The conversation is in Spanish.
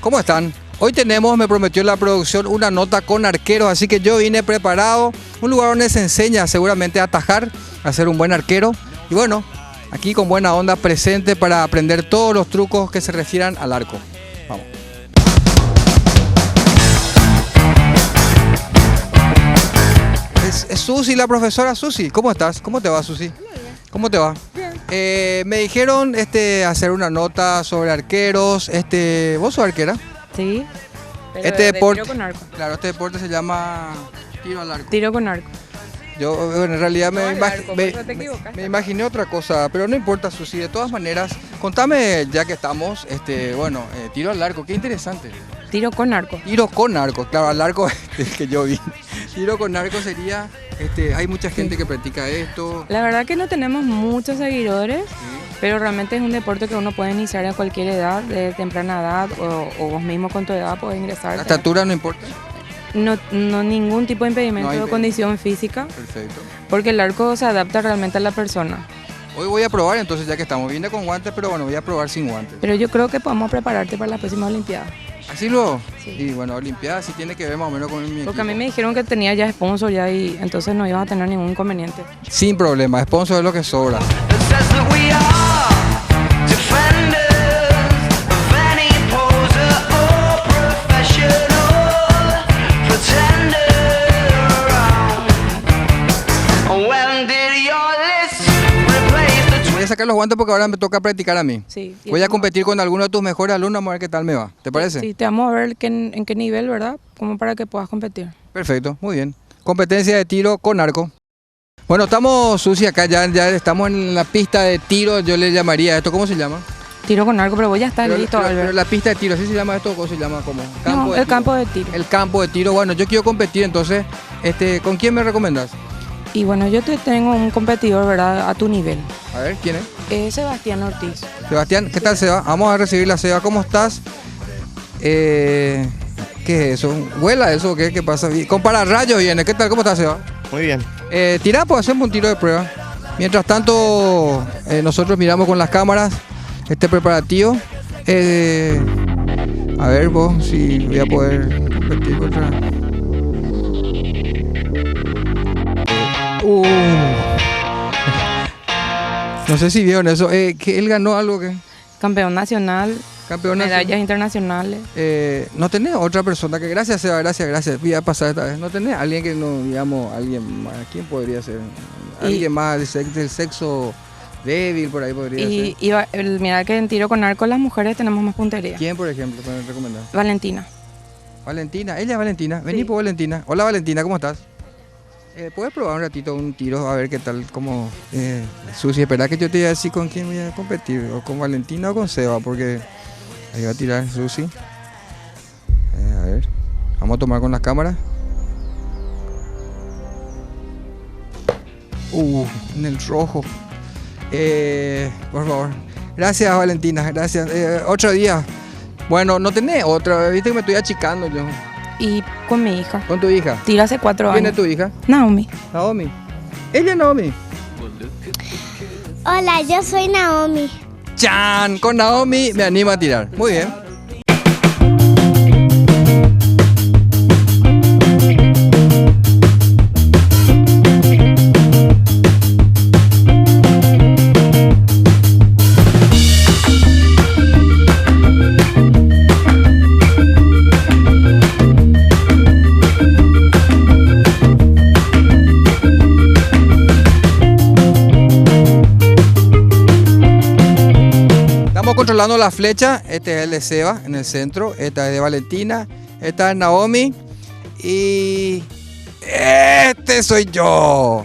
¿Cómo están? Hoy tenemos, me prometió la producción, una nota con arqueros, así que yo vine preparado. Un lugar donde se enseña seguramente a atajar, a ser un buen arquero. Y bueno, aquí con buena onda presente para aprender todos los trucos que se refieran al arco. Vamos. Es Susi, la profesora Susi. ¿Cómo estás? ¿Cómo te va, Susi? ¿Cómo te va? Bien. Me dijeron hacer una nota sobre arqueros. ¿Vos sos arquera? Sí. Pero Este de deporte, tiro con arco. claro, este deporte se llama tiro al arco. Tiro con arco. Yo bueno, en realidad No al arco, por eso te equivocaste. me imaginé otra cosa, pero no importa, Susi. De todas maneras, contame, ya que estamos, tiro al arco, qué interesante. Tiro con arco. Tiro con arco, claro, al arco que yo vi. Tiro con arco sería, hay mucha gente que practica esto. La verdad que no tenemos muchos seguidores, ¿Sí? pero realmente es un deporte que uno puede iniciar a cualquier edad, de temprana edad, o vos mismo con tu edad podés ingresar. La estatura no importa. No ningún tipo de impedimento No hay o condición física, Perfecto. porque el arco se adapta realmente a la persona. Hoy voy a probar entonces, ya que estamos. Vine con guantes, pero bueno, voy a probar sin guantes. Pero yo creo que podemos prepararte para las próximas Olimpiadas. ¿Así luego? Sí. Y bueno, Olimpiadas sí tiene que ver más o menos con mi Porque a mí equipo. me dijeron que tenía ya sponsor ya y entonces no ibas a tener ningún inconveniente. Sin problema, sponsor es lo que sobra. That says that we are defenders of any poser or professional pretender around. When did your list replace the Voy a sacar los guantes porque ahora me toca practicar a mí. Sí. y Voy a estamos- competir con alguno de tus mejores alumnos, vamos a ver qué tal me va. ¿Te parece? Sí, te vamos a ver en qué nivel, ¿verdad? Como para que puedas competir. Perfecto, muy bien. Competencia de tiro con arco. Bueno, estamos, Susi, acá ya estamos en la pista de tiro, yo le llamaría esto, ¿cómo se llama? Tiro con arco, pero vos ya estás listo, pero Albert. la pista de tiro, ¿así se llama esto o cómo se llama? ¿Cómo? No, de el tiro. campo de tiro. El campo de tiro, bueno, yo quiero competir, entonces, ¿con quién me recomendás? Y bueno, yo te tengo un competidor, ¿verdad? A tu nivel. A ver, ¿quién es? Es Sebastián Ortiz. Sebastián, ¿qué tal, Seba? Vamos a recibir la Seba, ¿cómo estás? ¿Qué es eso? ¿Vuela eso o qué? ¿Qué pasa? Con pararrayos viene, ¿qué tal? ¿Cómo estás, Seba? Muy bien. Tirá, pues hacemos un tiro de prueba. Mientras tanto, nosotros miramos con las cámaras este preparativo. A ver vos si voy a poder competir contra... No sé si vieron eso. Que él ganó algo que... Campeón nacional, Campeón medallas nacional. internacionales. No tenés otra persona que... Gracias, Seba, gracias. Voy a pasar esta vez. No tenés alguien que no, digamos, alguien más. ¿Quién podría ser? Alguien más del sexo débil, por ahí podría ser. Mira que en tiro con arco las mujeres tenemos más puntería. ¿Quién, por ejemplo, pueden recomendar? Valentina. Valentina, ella es Valentina. Vení Sí. por Valentina. Hola, Valentina, ¿cómo estás? ¿Puedes probar un ratito un tiro a ver qué tal? Como Susi, espera que yo te diga así con quién voy a competir, o con Valentina o con Seba, porque ahí va a tirar Susi. A ver, vamos a tomar con las cámaras. En el rojo. Por favor. Gracias, Valentina, gracias. Otro día. Bueno, no tenés otra, viste que me estoy achicando yo. Y con mi hija. Con tu hija. Tiro hace 4 ¿Quién es años. tu hija? Naomi. Naomi. Ella es Naomi. Hola, yo soy Naomi. ¡Chan! Con Naomi me anima a tirar. Muy bien. Estamos controlando la flecha. Este es el de Seba en el centro. Esta es de Valentina. Esta es Naomi. Y este soy yo.